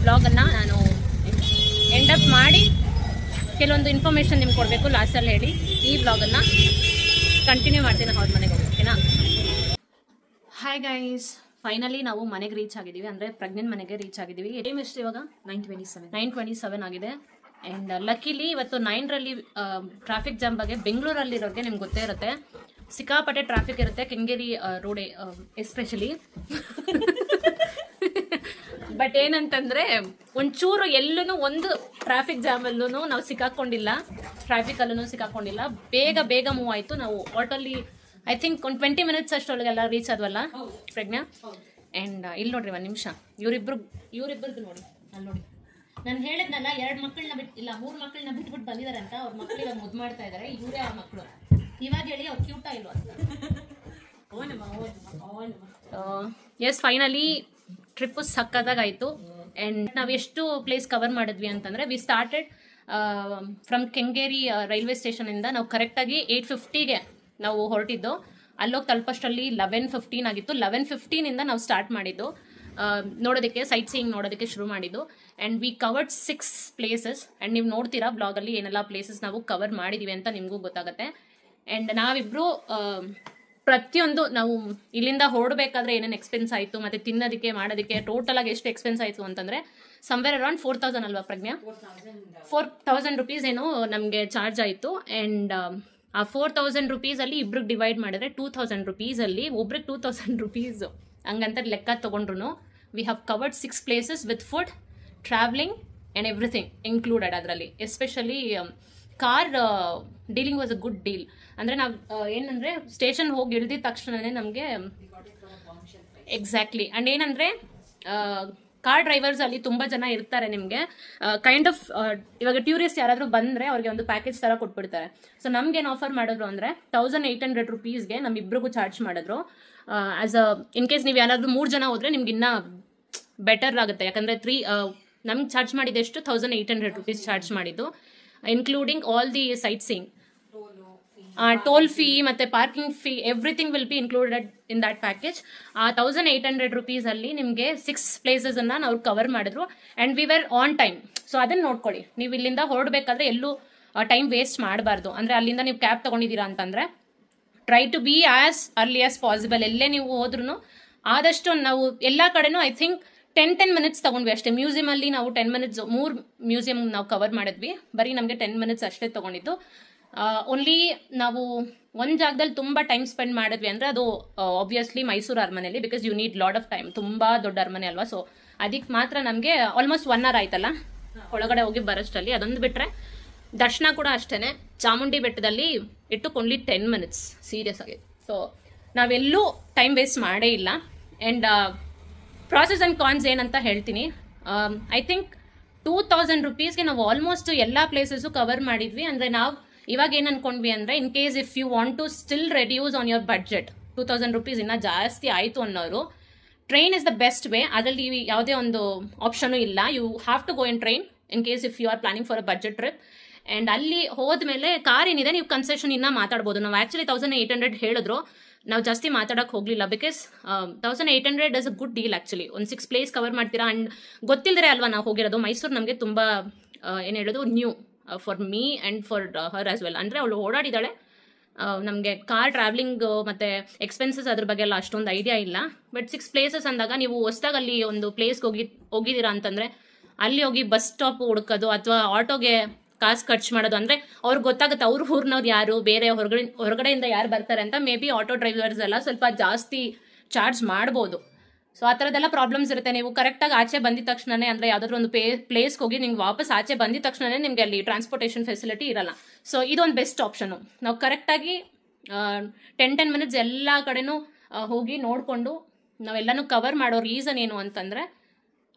ಬ್ಲಾಗನ್ನು ನಾನು ಎಂಡಪ್ ಮಾಡಿ ಕೆಲವೊಂದು ಇನ್ಫಾರ್ಮೇಷನ್ ನಿಮ್ಗೆ ಕೊಡಬೇಕು ಲಾಸ್ಟಲ್ಲಿ ಹೇಳಿ ಈ ಬ್ಲಾಗನ್ನು ಕಂಟಿನ್ಯೂ ಮಾಡ್ತೀನಿ ಅವ್ರ ಮನೆಗೆ ಹೋಗಿ. ಓಕೆನಾ? ಹಾಯ್ ಗೈಸ್, ಫೈನಲಿ ನಾವು ಮನೆಗೆ ರೀಚ್ ಆಗಿದ್ದೀವಿ, ಅಂದರೆ ಪ್ರೆಗ್ನೆಂಟ್ ಮನೆಗೆ ರೀಚ್ ಆಗಿದ್ದೀವಿ. ಟೈಮ್ ಎಷ್ಟು ಇವಾಗ? 9:27 ಆಗಿದೆ. ಆ್ಯಂಡ್ ಲಕ್ಕಿಲಿ ಇವತ್ತು 9ರಲ್ಲಿ ಟ್ರಾಫಿಕ್ ಜಾಮ್ ಬಗ್ಗೆ ಬೆಂಗಳೂರಲ್ಲಿರೋರಿಗೆ ನಿಮ್ಗೆ ಗೊತ್ತೇ ಇರುತ್ತೆ. ಸಿಕ್ಕಾಪಟ್ಟೆ ಟ್ರಾಫಿಕ್ ಇರುತ್ತೆ ಕೆಂಗೇರಿ ರೋಡ್ ಎಸ್ಪೆಷಲಿ. ಬಟ್ ಏನಂತಂದರೆ ಒಂಚೂರು ಎಲ್ಲೂ ಒಂದು ಟ್ರಾಫಿಕ್ ಜಾಮಲ್ಲೂ ನಾವು ಸಿಕ್ಕಾಕೊಂಡಿಲ್ಲ, ಟ್ರಾಫಿಕಲ್ಲೂ ಸಿಕ್ಕಾಕೊಂಡಿಲ್ಲ. ಬೇಗ ಮೂವ್ ಆಯಿತು. ನಾವು ಆಟೋಲ್ಲಿ ಐ ಥಿಂಕ್ ಒಂದು 20 ಮಿನಿಟ್ಸ್ ಅಷ್ಟೊಳಗೆಲ್ಲ ರೀಚ್ ಆದ್ವಲ್ಲ ಪ್ರಜ್ಞಾ. ಆ್ಯಂಡ್ ಇಲ್ಲಿ ನೋಡ್ರಿ ಒಂದು ನಿಮಿಷ, ಇವ್ರಿಬ್ರದ್ದು ನೋಡಿ, ಅಲ್ಲಿ ನೋಡಿ. ನಾನು ಹೇಳಿದ್ನಲ್ಲ 2 ಮಕ್ಕಳನ್ನ ಇಲ್ಲ 3 ಮಕ್ಕಳನ್ನ ಬಿಟ್ಬಿಟ್ಟು ಬಂದಿದ್ದಾರೆ ಅಂತ. ಅವ್ರ ಮಕ್ಕಳಿಗೆ ಮುದ್ದು ಮಾಡ್ತಾ ಇದ್ದಾರೆ. ಇವರೇ ಆ ಮಕ್ಕಳು. ಇವಾಗ ಹೇಳಿ ಅವ್ರು ಕ್ಯೂಟಾ ಇಲ್ವ ಅಂತ. ಎಸ್, ಫೈನಲಿ ಟ್ರಿಪ್ಪು ಸಕ್ಕತ್ತಾಗಾಯಿತು. ಆ್ಯಂಡ್ ನಾವು ಎಷ್ಟು ಪ್ಲೇಸ್ ಕವರ್ ಮಾಡಿದ್ವಿ ಅಂತಂದರೆ we started from Kengeri railway ಸ್ಟೇಷನಿಂದ ನಾವು ಕರೆಕ್ಟಾಗಿ 8:50ಗೆ ನಾವು ಹೊರಟಿದ್ದು. ಅಲ್ಲೋಗಿ ತಲುಪಷ್ಟರಲ್ಲಿ 11:15 ಆಗಿತ್ತು. 11:15ಇಂದ ನಾವು ಸ್ಟಾರ್ಟ್ ಮಾಡಿದ್ದು ನೋಡೋದಕ್ಕೆ, ಸೈಟ್ ಸೀಯಿಂಗ್ ನೋಡೋದಕ್ಕೆ ಶುರು ಮಾಡಿದ್ದು. And we covered 6 places. And ನೀವು ನೋಡ್ತೀರಾ ಬ್ಲಾಗಲ್ಲಿ ಏನೆಲ್ಲ ಪ್ಲೇಸಸ್ ನಾವು ಕವರ್ ಮಾಡಿದ್ದೀವಿ ಅಂತ ನಿಮಗೂ ಗೊತ್ತಾಗುತ್ತೆ. ಆ್ಯಂಡ್ ನಾವಿಬ್ಬರು ಪ್ರತಿಯೊಂದು ನಾವು ಇಲ್ಲಿಂದ ಹೊರಡಬೇಕಾದ್ರೆ ಏನೇನು ಎಕ್ಸ್ಪೆನ್ಸ್ ಆಯಿತು ಮತ್ತು ತಿನ್ನೋದಕ್ಕೆ ಮಾಡೋದಕ್ಕೆ ಟೋಟಲಾಗಿ ಎಷ್ಟು ಎಕ್ಸ್ಪೆನ್ಸ್ ಆಯಿತು ಅಂತಂದರೆ ಸಮ್ವೇರ್ ಅರೌಂಡ್ 4,000 ಅಲ್ವಾ ಪ್ರಜ್ಞಾ? 4,000 ರೂಪೀಸ್ ಏನೋ ನಮಗೆ ಚಾರ್ಜ್ ಆಯಿತು. ಆ್ಯಂಡ್ ಆ 4,000 ರೂಪೀಸಲ್ಲಿ ಇಬ್ರಿಗೆ ಡಿವೈಡ್ ಮಾಡಿದ್ರೆ 2,000 ರೂಪೀಸಲ್ಲಿ ಒಬ್ರಿಗೆ 2,000 ರೂಪೀಸು ಹಂಗಂತ ಲೆಕ್ಕ ತೊಗೊಂಡ್ರು we have covered 6 places with food, travelling and everything included. ಅದರಲ್ಲಿ especially car dealing was a good deal. ಅಂದರೆ ನಾವು ಏನಂದರೆ ಸ್ಟೇಷನ್ ಹೋಗಿ ಇಳಿದಿದ ತಕ್ಷಣವೇ ನಮಗೆ ಎಕ್ಸಾಕ್ಟ್ಲಿ. ಆ್ಯಂಡ್ ಏನಂದರೆ ಕಾರ್ ಡ್ರೈವರ್ಸ್ ಅಲ್ಲಿ ತುಂಬ ಜನ ಇರ್ತಾರೆ. ನಿಮಗೆ ಕೈಂಡ್ ಆಫ್ ಇವಾಗ ಟೂರಿಸ್ಟ್ ಯಾರಾದರೂ ಬಂದರೆ ಅವ್ರಿಗೆ ಒಂದು ಪ್ಯಾಕೇಜ್ ಥರ ಕೊಟ್ಬಿಡ್ತಾರೆ. ಸೊ ನಮ್ಗೇನು ಆಫರ್ ಮಾಡಿದ್ರು ಅಂದರೆ 1,800 ರೂಪೀಸ್ಗೆ ನಮ್ಮಿಬ್ರಿಗೂ ಚಾರ್ಜ್ ಮಾಡಿದ್ರು. ಆ್ಯಸ್ ಅ ಇನ್ ಕೇಸ್ ನೀವು ಯಾರಾದರೂ 3 ಜನ ಹೋದರೆ ನಿಮ್ಗೆ ಇನ್ನೂ ಬೆಟರ್ ಆಗುತ್ತೆ. ಯಾಕಂದರೆ ನಮ್ಗೆ ಚಾರ್ಜ್ ಮಾಡಿದ್ದೆಷ್ಟು 1,800 ರೂಪೀಸ್ ಚಾರ್ಜ್ ಮಾಡಿದ್ದು, including all the sightseeing, toll fee ಮತ್ತು parking fee, everything will be included in that package. ಆ 1,800 ರೂಪೀಸಲ್ಲಿ ನಿಮಗೆ 6 ಪ್ಲೇಸಸನ್ನು ನಾವು ಕವರ್ ಮಾಡಿದ್ರು. And we were on time. So ಅದನ್ನು ನೋಡ್ಕೊಳ್ಳಿ. ನೀವು ಇಲ್ಲಿಂದ ಹೊರಡಬೇಕಾದ್ರೆ ಎಲ್ಲೂ ಟೈಮ್ ವೇಸ್ಟ್ ಮಾಡಬಾರ್ದು. ಅಂದರೆ ಅಲ್ಲಿಂದ ನೀವು ಕ್ಯಾಬ್ ತೊಗೊಂಡಿದ್ದೀರಾ ಅಂತಂದರೆ try to be as early as possible. ಎಲ್ಲೇ ನೀವು ಹೋದ್ರೂ ಆದಷ್ಟು ನಾವು ಎಲ್ಲ ಕಡೆನೂ ಐ ಥಿಂಕ್ 10 ಮಿನಿಟ್ಸ್ ತೊಗೊಂಡ್ವಿ ಅಷ್ಟೇ. ಮ್ಯೂಸಿಯಮಲ್ಲಿ ನಾವು 10 ಮಿನಿಟ್ಸ್ 3 ಮ್ಯೂಸಿಯಮ್ ನಾವು ಕವರ್ ಮಾಡಿದ್ವಿ. ಬರೀ ನಮಗೆ 10 ಮಿನಿಟ್ಸ್ ಅಷ್ಟೇ ತೊಗೊಂಡಿದ್ದು. ಓನ್ಲಿ ನಾವು ಒಂದು ಜಾಗದಲ್ಲಿ ತುಂಬ ಟೈಮ್ ಸ್ಪೆಂಡ್ ಮಾಡಿದ್ವಿ ಅಂದರೆ ಅದು ಆಬ್ವಿಯಸ್ಲಿ ಮೈಸೂರು ಅರಮನೆಯಲ್ಲಿ, because you need lot of time. ತುಂಬ ದೊಡ್ಡ ಅರಮನೆ ಅಲ್ವಾ. ಸೊ ಅದಕ್ಕೆ ಮಾತ್ರ ನಮಗೆ ಆಲ್ಮೋಸ್ಟ್ 1 hour ಆಯ್ತಲ್ಲ ಒಳಗಡೆ ಹೋಗಿ ಬರೋಷ್ಟಲ್ಲಿ. ಅದೊಂದು ಬಿಟ್ಟರೆ ದರ್ಶನ ಕೂಡ ಅಷ್ಟೇ. ಚಾಮುಂಡಿ ಬೆಟ್ಟದಲ್ಲಿ ಇಟ್ಟು ಓನ್ಲಿ 10 ಮಿನಿಟ್ಸ್ ಸೀರಿಯಸ್ ಆಗಿ. ಸೊ ನಾವೆಲ್ಲೂ ಟೈಮ್ ವೇಸ್ಟ್ ಮಾಡೇ ಇಲ್ಲ. ಆ್ಯಂಡ್ ಪ್ರಾಸೆಸ್ ಆ್ಯಂಡ್ ಕಾನ್ಸ್ ಏನಂತ ಹೇಳ್ತೀನಿ. ಐ ಥಿಂಕ್ 2000 rupeesಗೆ ನಾವು ಆಲ್ಮೋಸ್ಟ್ ಎಲ್ಲ ಪ್ಲೇಸಸ್ಸು ಕವರ್ ಮಾಡಿದ್ವಿ. ಅಂದರೆ ನಾವು ಇವಾಗ ಏನು ಅನ್ಕೊಂಡ್ವಿ ಅಂದರೆ, in case if you want to still reduce on your budget, 2000 rupees ಇನ್ನೂ ಜಾಸ್ತಿ ಆಯಿತು ಅನ್ನೋರು, train is the best way. ಅದರಲ್ಲಿ ಯಾವುದೇ ಒಂದು ಆಪ್ಷನು ಇಲ್ಲ. You have to go in train in case if you are planning for a budget trip. And ಅಲ್ಲಿ ಹೋದ್ಮೇಲೆ ಕಾರ್ ಏನಿದೆ ನೀವು ಕನ್ಸೆಷನ್ ಇನ್ನೂ ಮಾತಾಡ್ಬೋದು. ನಾವು ಆ್ಯಕ್ಚುಲಿ 1800 ಹೇಳಿದ್ರು, ನಾವು ಜಾಸ್ತಿ ಮಾತಾಡೋಕೆ ಹೋಗಲಿಲ್ಲ. Because 1800 is a good deal actually. ಒಂದು 6 ಪ್ಲೇಸ್ ಕವರ್ ಮಾಡ್ತೀರಾ. ಆ್ಯಂಡ್ ಗೊತ್ತಿಲ್ಲದ್ರೆ ಅಲ್ವಾ ನಾವು ಹೋಗಿರೋದು. ಮೈಸೂರು ನಮಗೆ ತುಂಬ ಏನು ಹೇಳೋದು new for me and for her as well. ಅಂದರೆ ಅವಳು ಓಡಾಡಿದ್ದಾಳೆ, ನಮಗೆ ಕಾರ್ ಟ್ರಾವೆಲಿಂಗ್ ಮತ್ತು ಎಕ್ಸ್ಪೆನ್ಸಸ್ ಅದ್ರ ಬಗ್ಗೆ ಎಲ್ಲ ಅಷ್ಟೊಂದು ಐಡಿಯಾ ಇಲ್ಲ. ಬಟ್ 6 ಪ್ಲೇಸಸ್ ಅಂದಾಗ ನೀವು ಹೊಸ್ದಾಗ ಅಲ್ಲಿ ಒಂದು ಪ್ಲೇಸ್ಗೆ ಹೋಗಿದ್ದೀರಾ ಅಂತಂದರೆ ಅಲ್ಲಿ ಹೋಗಿ ಬಸ್ ಸ್ಟಾಪ್ ಹುಡುಕೋದು ಅಥವಾ ಆಟೋಗೆ ಕಾಸು ಖರ್ಚು ಮಾಡೋದು. ಅಂದರೆ ಅವ್ರಿಗೆ ಗೊತ್ತಾಗುತ್ತೆ ಅವ್ರ ಊರಿನವ್ರು ಯಾರು, ಬೇರೆ ಹೊರಗಡೆಯಿಂದ ಯಾರು ಬರ್ತಾರೆ ಅಂತ. ಮೇ ಬಿ ಆಟೋ ಡ್ರೈವರ್ಸ್ ಎಲ್ಲ ಸ್ವಲ್ಪ ಜಾಸ್ತಿ ಚಾರ್ಜ್ ಮಾಡ್ಬೋದು. ಸೊ ಆ ಥರದ್ದೆಲ್ಲ ಪ್ರಾಬ್ಲಮ್ಸ್ ಇರುತ್ತೆ. ನೀವು ಕರೆಕ್ಟಾಗಿ ಆಚೆ ಬಂದಿದ ತಕ್ಷಣನೇ, ಅಂದರೆ ಯಾವುದಾದ್ರೂ ಒಂದು ಪ್ಲೇಸ್ಗೆ ಹೋಗಿ ನಿಮ್ಗೆ ವಾಪಸ್ ಆಚೆ ಬಂದಿದ ತಕ್ಷಣನೇ ನಿಮಗೆ ಅಲ್ಲಿ ಟ್ರಾನ್ಸ್ಪೋರ್ಟೇಷನ್ ಫೆಸಿಲಿಟಿ ಇರಲ್ಲ. ಸೊ ಇದೊಂದು ಬೆಸ್ಟ್ ಆಪ್ಷನು. ನಾವು ಕರೆಕ್ಟಾಗಿ 10 minutes ಎಲ್ಲ ಕಡೆನೂ ಹೋಗಿ ನೋಡಿಕೊಂಡು ನಾವೆಲ್ಲನೂ ಕವರ್ ಮಾಡೋ ರೀಸನ್ ಏನು ಅಂತಂದರೆ,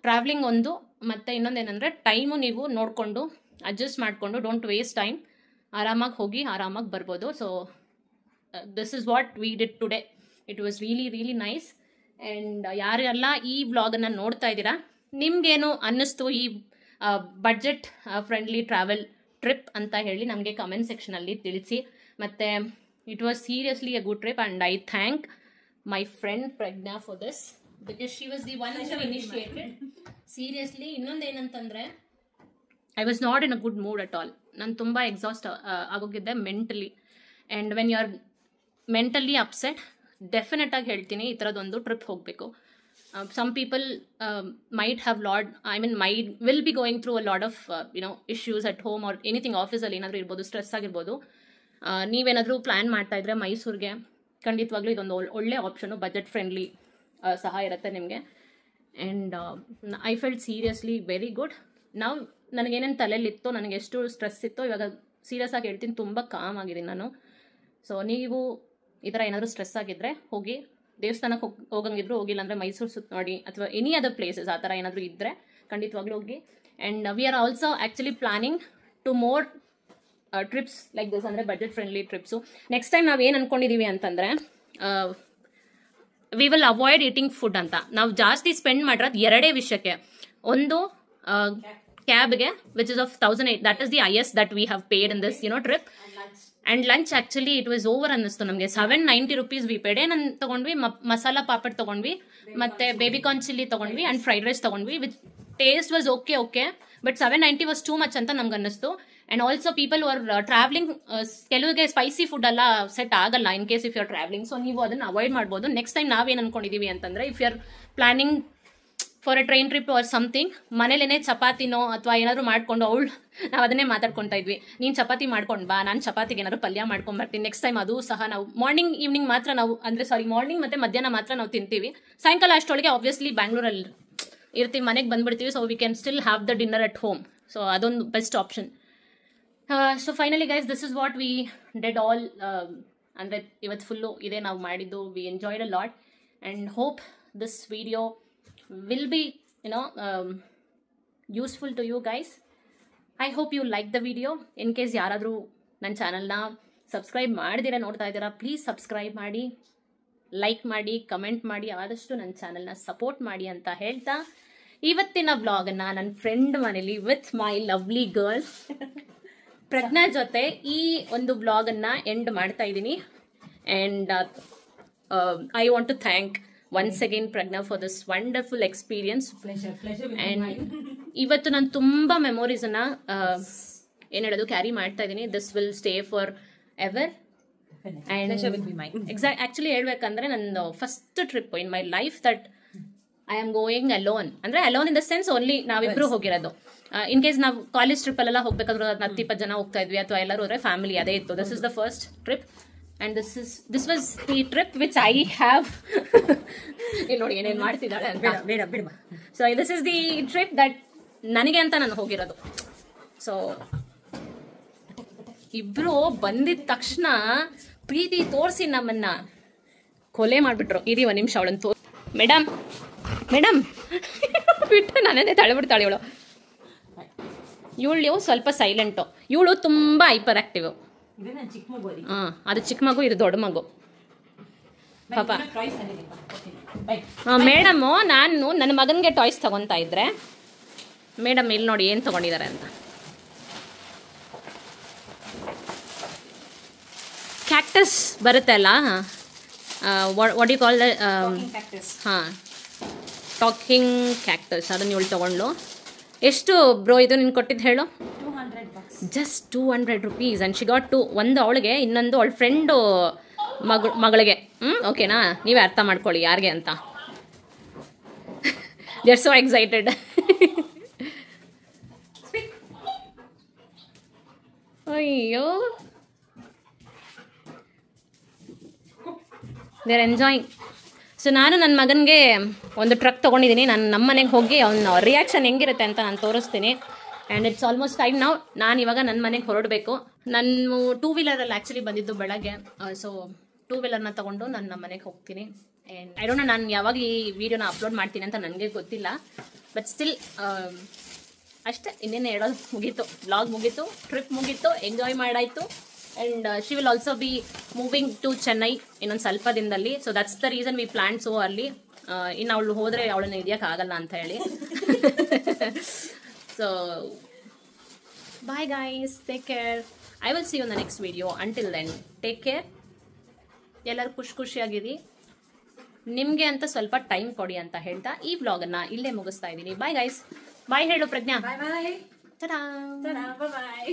ಟ್ರಾವೆಲಿಂಗ್ ಒಂದು, ಮತ್ತು ಇನ್ನೊಂದೇನೆಂದರೆ ಟೈಮು ನೀವು ನೋಡಿಕೊಂಡು ಅಡ್ಜಸ್ಟ್ ಮಾಡಿಕೊಂಡು, ಡೋಂಟ್ ವೇಸ್ಟ್ ಟೈಮ್, ಆರಾಮಾಗಿ ಹೋಗಿ ಆರಾಮಾಗಿ ಬರ್ಬೋದು. So this is what we did today. It was really really nice. And ಯಾರೆಲ್ಲ ಈ ವ್ಲಾಗನ್ನು ನೋಡ್ತಾ ಇದ್ದೀರಾ, ನಿಮಗೇನು ಅನ್ನಿಸ್ತು ಈ ಬಡ್ಜೆಟ್ ಫ್ರೆಂಡ್ಲಿ ಟ್ರಾವೆಲ್ ಟ್ರಿಪ್ ಅಂತ ಹೇಳಿ ನಮಗೆ ಕಮೆಂಟ್ ಸೆಕ್ಷನಲ್ಲಿ ತಿಳಿಸಿ. ಮತ್ತು it was seriously a good trip and I thank my friend Pragya for this, because she was the one who initiated. Seriously ಇನ್ನೊಂದೇನಂತಂದರೆ, I was not in a good mood at all. ನಾನು ತುಂಬ ಎಕ್ಸಾಸ್ಟ್ ಆಗೋಗಿದ್ದೆ mentally. And when you are mentally upset, ಡೆಫಿನೆಟಾಗಿ ಹೇಳ್ತೀನಿ ಈ ಥರದೊಂದು ಟ್ರಿಪ್ ಹೋಗಬೇಕು. Some people might have will be going through a lot of issues at home or anything, ಆಫೀಸಲ್ಲಿ ಏನಾದರೂ ಇರ್ಬೋದು, ಸ್ಟ್ರೆಸ್ ಆಗಿರ್ಬೋದು. ನೀವೇನಾದರೂ ಪ್ಲ್ಯಾನ್ ಮಾಡ್ತಾ ಇದ್ರೆ ಮೈಸೂರಿಗೆ, ಖಂಡಿತವಾಗ್ಲೂ ಇದೊಂದು ಒಳ್ಳೆ ಆಪ್ಷನು, ಬಜೆಟ್ ಫ್ರೆಂಡ್ಲಿ ಸಹ ಇರುತ್ತೆ ನಿಮಗೆ. And I felt seriously very good. ನಾವು ನನಗೇನೇನು ತಲೆಯಲ್ಲಿತ್ತೋ, ನನಗೆ ಎಷ್ಟು ಸ್ಟ್ರೆಸ್ ಇತ್ತೋ, ಇವಾಗ ಸೀರಿಯಸ್ ಆಗಿ ಹೇಳ್ತೀನಿ, ತುಂಬ ಕಾಮ್ ಆಗಿದ್ದೀನಿ ನಾನು. ಸೊ ನೀವು ಈ ಥರ ಏನಾದರೂ ಸ್ಟ್ರೆಸ್ ಆಗಿದ್ದರೆ ಹೋಗಿ ದೇವಸ್ಥಾನಕ್ಕೆ ಹೋಗಂಗಿದ್ರು ಹೋಗಿಲ್ಲ ಅಂದರೆ ಮೈಸೂರು ಸುತ್ತ ನೋಡಿ, ಅಥವಾ ಎನಿ ಅದರ್ ಪ್ಲೇಸಸ್ ಆ ಥರ ಏನಾದರೂ ಇದ್ದರೆ ಖಂಡಿತವಾಗ್ಲೂ ಹೋಗಿ. And we are also actually planning to more trips like this, ಅಂದರೆ budget friendly trips. Next time ನಾವು ಏನು ಅಂದ್ಕೊಂಡಿದ್ದೀವಿ ಅಂತಂದರೆ, we will avoid eating food ಅಂತ. ನಾವು ಜಾಸ್ತಿ ಸ್ಪೆಂಡ್ ಮಾಡಿರೋದು ಎರಡೇ ವಿಷಯಕ್ಕೆ. ಒಂದು ಕ್ಯಾಬ್ಗೆ, which is of 1800, that is the highest that we have paid in this trip. And lunch actually it was over ಅನ್ನಿಸ್ತು ನಮಗೆ. 790 rupees ವಿ ಪೇಡ್. ನಾನು ತೊಗೊಂಡ್ವಿ ಮಸಾಲ ಪಾಪಡ್ ತೊಗೊಂಡ್ವಿ, ಮತ್ತು ಬೇಬಿಕಾರ್ನ್ ಚಿಲ್ಲಿ ತೊಗೊಂಡ್ವಿ, ಆ್ಯಂಡ್ ಫ್ರೈಡ್ ರೈಸ್ ತೊಗೊಂಡ್ವಿ. With taste was okay, but 790 was too much ಅಂತ ನಮ್ಗೆ ಅನ್ನಿಸ್ತು. And also people are travelling, ಕೆಲವಿಗೆ ಸ್ಪೈಸಿ ಫುಡ್ ಎಲ್ಲ ಸೆಟ್ ಆಗಲ್ಲ in case if you are travelling. So ನೀವು ಅದನ್ನು ಅವಾಯ್ಡ್ ಮಾಡ್ಬೋದು. ನೆಕ್ಸ್ಟ್ ಟೈಮ್ ನಾವೇನು ಅನ್ಕೊಂಡಿದ್ದೀವಿ ಅಂತಂದರೆ, if you are planning for a train trip or something, ಮನೇಲೇನೆ ಚಪಾತಿನೋ ಅಥವಾ ಏನಾದರೂ ಮಾಡಿಕೊಂಡು, ನಾವು ಅದನ್ನೇ ಮಾತಾಡ್ಕೊತಾ ಇದ್ವಿ, ನೀನು ಚಪಾತಿ ಮಾಡ್ಕೊಂಡು ಬಾ, ನಾನು ಚಪಾತಿಗೆ ಏನಾದ್ರು ಪಲ್ಯ ಮಾಡ್ಕೊಂಡ್ಬರ್ತೀನಿ. ನೆಕ್ಸ್ಟ್ ಟೈಮ್ ಅದು ಸಹ ನಾವು ಮಾರ್ನಿಂಗ್ ಈವ್ನಿಂಗ್ ಮಾತ್ರ ನಾವು, ಅಂದರೆ ಮಾರ್ನಿಂಗ್ ಮತ್ತು ಮಧ್ಯಾಹ್ನ ಮಾತ್ರ ನಾವು ತಿಂತೀವಿ. ಸಾಯಂಕಾಲ ಅಷ್ಟೊಳಗೆ ಆಬ್ವಿಯಸ್ಲಿ ಬ್ಯಾಂಗ್ಳೂರಲ್ಲಿ ಇರ್ತೀವಿ, ಮನೆಗೆ ಬಂದುಬಿಡ್ತೀವಿ. So we can still have the dinner at home. So ಅದೊಂದು best option. So finally guys, this is what we did all. ಅಂದರೆ ಇವತ್ತು ಫುಲ್ಲು ಇದೇ ನಾವು ಮಾಡಿದ್ದು. We enjoyed a lot and hope this video will be useful to you guys. I hope you like the video. In case ಯಾರಾದರೂ ನನ್ನ ಚಾನಲ್ನ ಸಬ್ಸ್ಕ್ರೈಬ್ ಮಾಡಿದಿರ ನೋಡ್ತಾ ಇದ್ದೀರಾ, ಪ್ಲೀಸ್ ಸಬ್ಸ್ಕ್ರೈಬ್ ಮಾಡಿ, ಲೈಕ್ ಮಾಡಿ, ಕಮೆಂಟ್ ಮಾಡಿ, ಆದಷ್ಟು ನನ್ನ ಚಾನಲ್ನ ಸಪೋರ್ಟ್ ಮಾಡಿ ಅಂತ ಹೇಳ್ತಾ, ಇವತ್ತಿನ ವ್ಲಾಗನ್ನು ನನ್ನ ಫ್ರೆಂಡ್ ಮನೇಲಿ with my lovely girl Pragna ಜೊತೆ ಈ ಒಂದು ವ್ಲಾಗನ್ನು ಎಂಡ್ ಮಾಡ್ತಾ ಇದ್ದೀನಿ. And I want to thank once again Pragna for this wonderful experience. Pleasure and ಇವತ್ತು ನಾನು ತುಂಬ ಮೆಮೊರೀಸನ್ನ ಏನು ಹೇಳೋದು ಕ್ಯಾರಿ ಮಾಡ್ತಾ ಇದ್ದೀನಿ. This will stay forever. Actually ಹೇಳ್ಬೇಕಂದ್ರೆ ನನ್ನ first trip in my life that I am going alone. ಅಂದರೆ alone in the sense only ನಾವಿಬ್ರು ಹೋಗಿರೋದು. ಇನ್ ಕೇಸ್ ನಾವು ಕಾಲೇಜ್ ಟ್ರಿಪ್ಪಲ್ಲೆಲ್ಲ ಹೋಗ್ಬೇಕಾದ್ರೂ 10-20 ಜನ ಹೋಗ್ತಾ ಇದ್ವಿ, ಅಥವಾ ಎಲ್ಲರೂ ಹೋದ್ರೆ ಫ್ಯಾಮಿಲಿ ಅದೇ ಇತ್ತು. This is the first trip. And this was the trip which I have. ಇಲ್ಲಿ ನೋಡಿ ಏನೇನು ಮಾಡ್ತಿದ್ದಾಳೆ ಅಂತ. ಬೇಡ. So this is the trip that ನನಗೆ ಅಂತ ನಾನು ಹೋಗಿರೋದು. ಸೊ ಇಬ್ರು ಬಂದಿದ ತಕ್ಷಣ ಪ್ರೀತಿ ತೋರಿಸಿ ನಮ್ಮನ್ನ ಕೊಲೆ ಮಾಡಿಬಿಟ್ರು. ಇರಿ ಒಂದು ನಿಮಿಷ, ಅವಳನ್ನು ಮೇಡಮ್ ಬಿಟ್ಟು ನನ್ನೇ ತಳ್ಳಿಬಿಡ್ತಾಳೆ ಇವಳು. ಇವಳು ಸ್ವಲ್ಪ ಸೈಲೆಂಟು, ಇವಳು ತುಂಬ ಹೈಪರ್ ಆ್ಯಕ್ಟಿವ್. ಹಾಂ, ಅದು ಚಿಕ್ಕ ಮಗು, ಇದು ದೊಡ್ಡ ಮಗು ಪಾಪ. ಮೇಡಮು ನಾನು ನನ್ನ ಮಗನಿಗೆ ಟಾಯ್ಸ್ ತೊಗೊತಾ ಇದ್ರೆ, ಮೇಡಮ್ ಇಲ್ಲಿ ನೋಡಿ ಏನು ತೊಗೊಂಡಿದ್ದಾರೆ ಅಂತ. ಕ್ಯಾಕ್ಟಸ್ ಬರುತ್ತೆ ಅಲ್ಲ, ವಾಟ್ ಯು ಕಾಲ್ ದ, ಹಾಂ, ಟಾಕಿಂಗ್ ಕ್ಯಾಕ್ಟಸ್, ಅದನ್ನು ಇವಳು ತೊಗೊಂಡ್ಲು. ಎಷ್ಟು ಬ್ರೋ ಇದು ನೀನು ಕೊಟ್ಟಿದ್ದು ಹೇಳು? Just 200 rupees. And she got 2. ಒಂದು ಅವಳಿಗೆ, ಇನ್ನೊಂದು ಅವಳ ಫ್ರೆಂಡು ಮಗಳಿಗೆ. ಓಕೆನಾ? ನೀವೇ ಅರ್ಥ ಮಾಡ್ಕೊಳ್ಳಿ ಯಾರಿಗೆ ಅಂತ. They are so excited. ಅಯ್ಯೋ, ದೇ ಆರ್ ಎಂಜಾಯಿಂಗ್. ಸೊ ನಾನು ನನ್ನ ಮಗನಿಗೆ ಒಂದು ಟ್ರಕ್ ತೊಗೊಂಡಿದ್ದೀನಿ. ನಾನು ನಮ್ಮ ಮನೆಗೆ ಹೋಗಿ ಅವನ ರಿಯಾಕ್ಷನ್ ಹೆಂಗಿರುತ್ತೆ ಅಂತ ನಾನು ತೋರಿಸ್ತೀನಿ. ಆ್ಯಂಡ್ ಇಟ್ಸ್ ಆಲ್ಮೋಸ್ಟ್ ಟೈಮ್ ನಾವು. ನಾನು ಇವಾಗ ನನ್ನ ಮನೆಗೆ ಹೊರಡಬೇಕು. ನಾನು 2 ವೀಲರಲ್ಲಿ ಆ್ಯಕ್ಚುಲಿ ಬಂದಿದ್ದು ಬೆಳಗ್ಗೆ. ಸೊ 2 ವೀಲರ್ನ ತೊಗೊಂಡು ನಾನು ನಮ್ಮ ಮನೆಗೆ ಹೋಗ್ತೀನಿ. ಆ್ಯಂಡ್ ಐ ಡೋಂಟ್ ನೋ ನಾನು ಯಾವಾಗ ಈ ವಿಡಿಯೋನ ಅಪ್ಲೋಡ್ ಮಾಡ್ತೀನಿ ಅಂತ ನನಗೆ ಗೊತ್ತಿಲ್ಲ. ಬಟ್ ಸ್ಟಿಲ್ ಅಷ್ಟೇ, ಇನ್ನೇನು ಹೇಳೋದು, ಮುಗೀತು, ವ್ಲಾಗ್ ಮುಗೀತು, ಟ್ರಿಪ್ ಮುಗೀತು, ಎಂಜಾಯ್ ಮಾಡಾಯಿತು. And she will also be moving to Chennai ಇನ್ನೊಂದು ಸ್ವಲ್ಪ ದಿನದಲ್ಲಿ. So that's the reason we plan so early. ಇನ್ನು ಅವಳು ಹೋದರೆ ಅವಳನ್ನ ಹಿಡಿಯೋಕ್ಕಾಗಲ್ಲ ಅಂತ ಹೇಳಿ. So bye guys, take care. I will see you in the next video. Until then take care. ಎಲ್ಲರೂ ಖುಷಿಯಾಗಿರಿ. ನಿಮಗೆ ಅಂತ ಸ್ವಲ್ಪ ಟೈಮ್ ಕೊಡಿ ಅಂತ ಹೇಳ್ತಾ ಈ ವ್ಲಾಗನ್ನು ಇಲ್ಲೇ ಮುಗಿಸ್ತಾ ಇದ್ದೀನಿ. Bye guys. ಬಾಯ್ ಹೇಳು ಪ್ರಜ್ಞಾ. ಬಾಯ್ ಬಾಯ್. Ta-da. ಬಾಯ್ ಬಾಯ್.